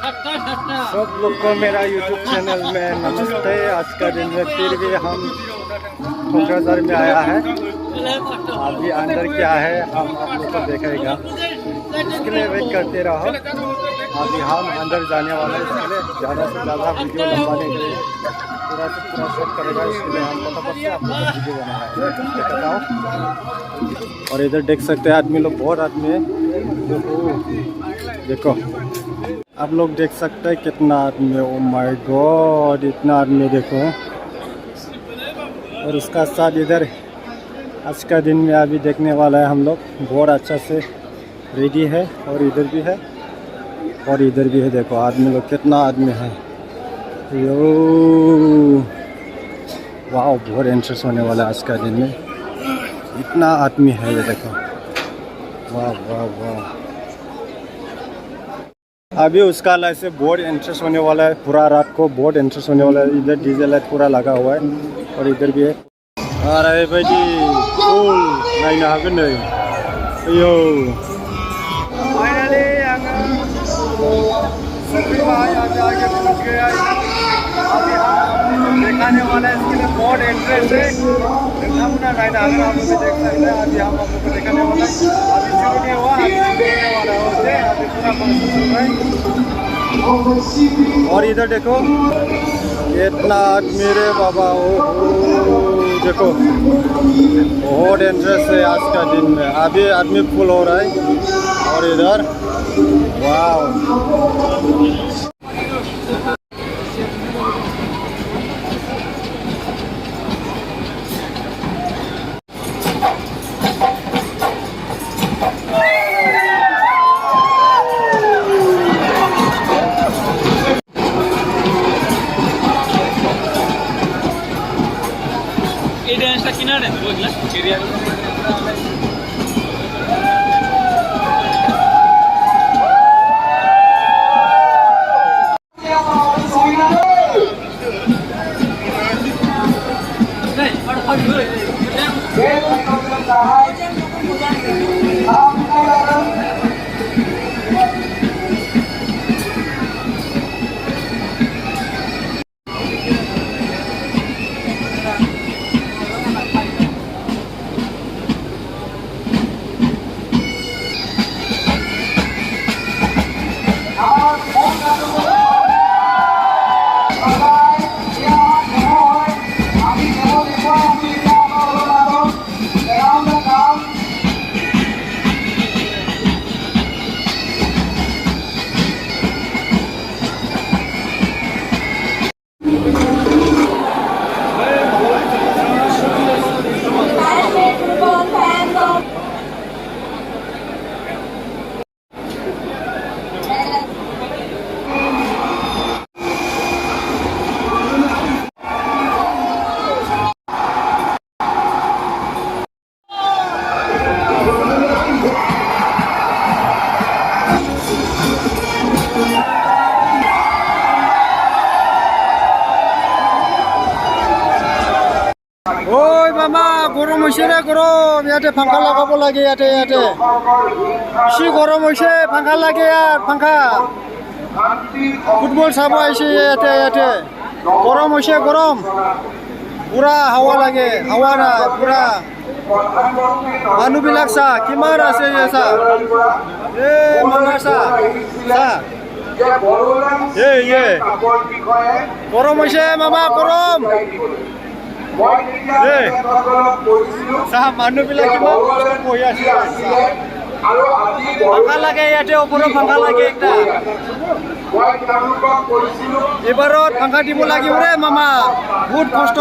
सब लोग को मेरा YouTube चैनल में नमस्ते। आज का दिन में फिर भी हम कोकराझार में आया है। अभी अंदर क्या है हम आप लोग को देखेगा, इसके लिए वेट करते रहो। अभी हम अंदर जाने वाले हैं, इसके लिए ज़्यादा से ज़्यादा वीडियो लंबाने के लिए पूरा से पूरा शूट करेगा। इसके लिए हम फटाफट से आप लोग को वीडियो बना रहे हैं। और इधर देख सकते हैं आदमी लोग, बहुत आदमी है। देखो आप लोग देख सकते हैं कितना आदमी, ओ माय गॉड इतना आदमी देखो। और उसका साथ इधर आज का दिन में अभी देखने वाला है हम लोग, बहुत अच्छा से रेडी है। और इधर भी है और इधर भी है, देखो आदमी लोग कितना आदमी है। यो वाह, बहुत इंटरेस्ट होने वाला है आज का दिन में, इतना आदमी है ये देखो। वाह वाह वाह, अभी उसका लाइट से बहुत इंटरेस्ट होने वाला है, पूरा रात को बहुत इंटरेस्ट होने वाला है। इधर डीजे लाइट पूरा लगा हुआ है और इधर भी है। अरे भाई फुल नायनो हागोन नै। अयो फाइनली आगे पहुंच गया। अभी हम दिखाने वाला है, इसके लिए बहुत इंटरेस्ट है। हम ना नायनो हागोन, आप लोग देख सकते हैं। अभी हम आप लोग को दिखाने वाला है, अभी शुरू नहीं हुआ, अभी होने वाला है। अभी पूरा फंक्शन चल रहा है। और इधर देखो कितना आदमी रे बाबा, ओ देखो बहुत इंटरेस्ट है आज का दिन में। अभी आदमी फुल हो रहा है और इधर वाह। किनारे एरिया ओय मामा गरम होइसे रे गरम, याते फांखा लगाबो लागे। याते इसे गरम होइसे, फांखा लागे यार, फांखा फुटबल साबो आइसे। याते गरम होइसे, गरम पूरा हावा लागे, हावा ना पूरा মানুহবিলাক सा किमान আছে ये सा ए मामा सा ये गरम होइसे मामा, गरम মানুহবিলাক কিমান বহি আছে। ফাংকা লাগে ইয়াতে, ওপৰত ফাংকা লাগে একটা। এবাৰত ফাংকা দিব লাগিব ৰে মামা, বহুত কষ্ট,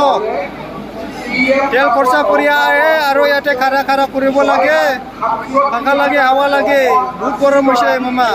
তেল খৰচা কৰি আহে আৰু ইয়াতে খাৰা খাৰা কৰিব লাগে। ফাংকা লাগে, হাৱা লাগে, বহুত গৰম হৈছে মামা।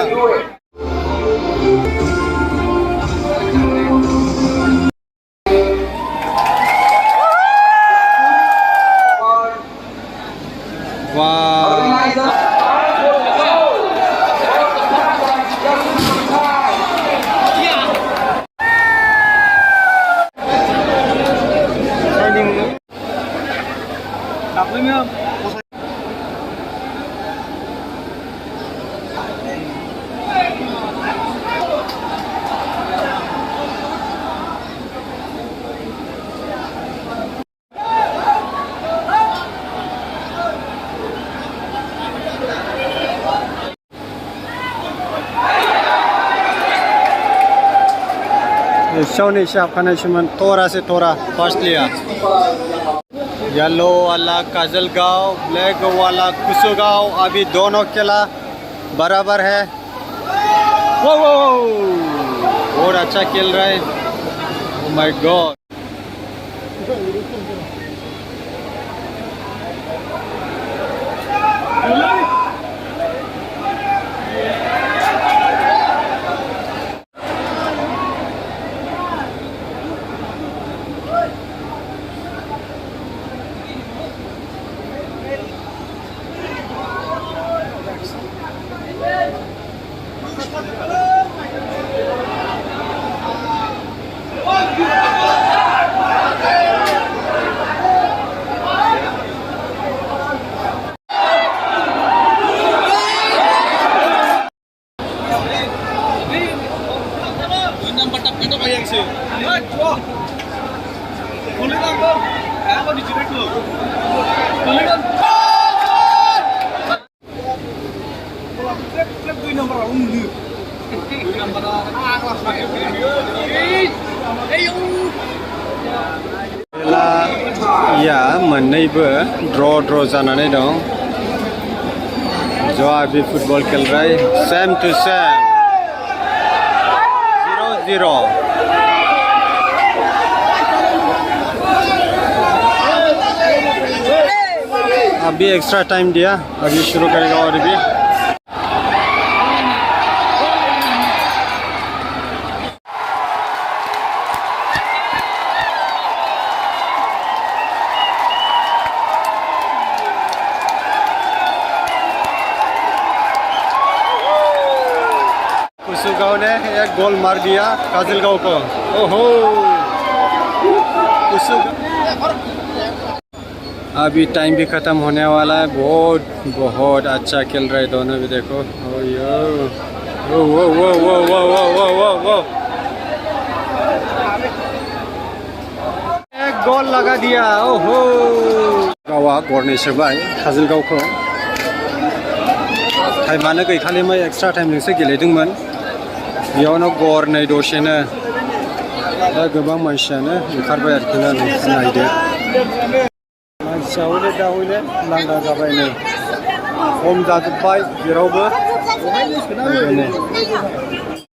शावनि शाफानाय सुमन तोरा से तोरा फर्स्ट लिया येलो वाला काजलगांव ब्लैक वाला कुसुगांव अभी दोनों खेला बराबर है वो बहुत अच्छा खेल रहा है ओह माय गॉड या मोन्नैबो ड्र जानानै दं जो अभी फुटबॉल खेल रहा है सेम टू सेम 0-0 अभी एक्स्ट्रा टाइम दिया अभी शुरू करेगा और भी कुसुगांव ने एक गोल मार दिया काजलगांव को ओहो अभी टाइम भी ख़त्म होने वाला है बहुत अच्छा खेल रहे दोनों भी देखो ओ यो वो एक गोल लगा दिया ओहो गावा गरनै सोबाय काजलगांवखौ टाइमानो गैखालिमोन एक्स्ट्रा टाइमजोंसो गेलेदोंमोन बेयावनो गरनै दसेनो दा गोबां मानसियानो ओंखारबाय आरोखि ना नायदो मानसिया हले दा हले लांदां जाबाय नै खम जाजोब्बाय जेरावबो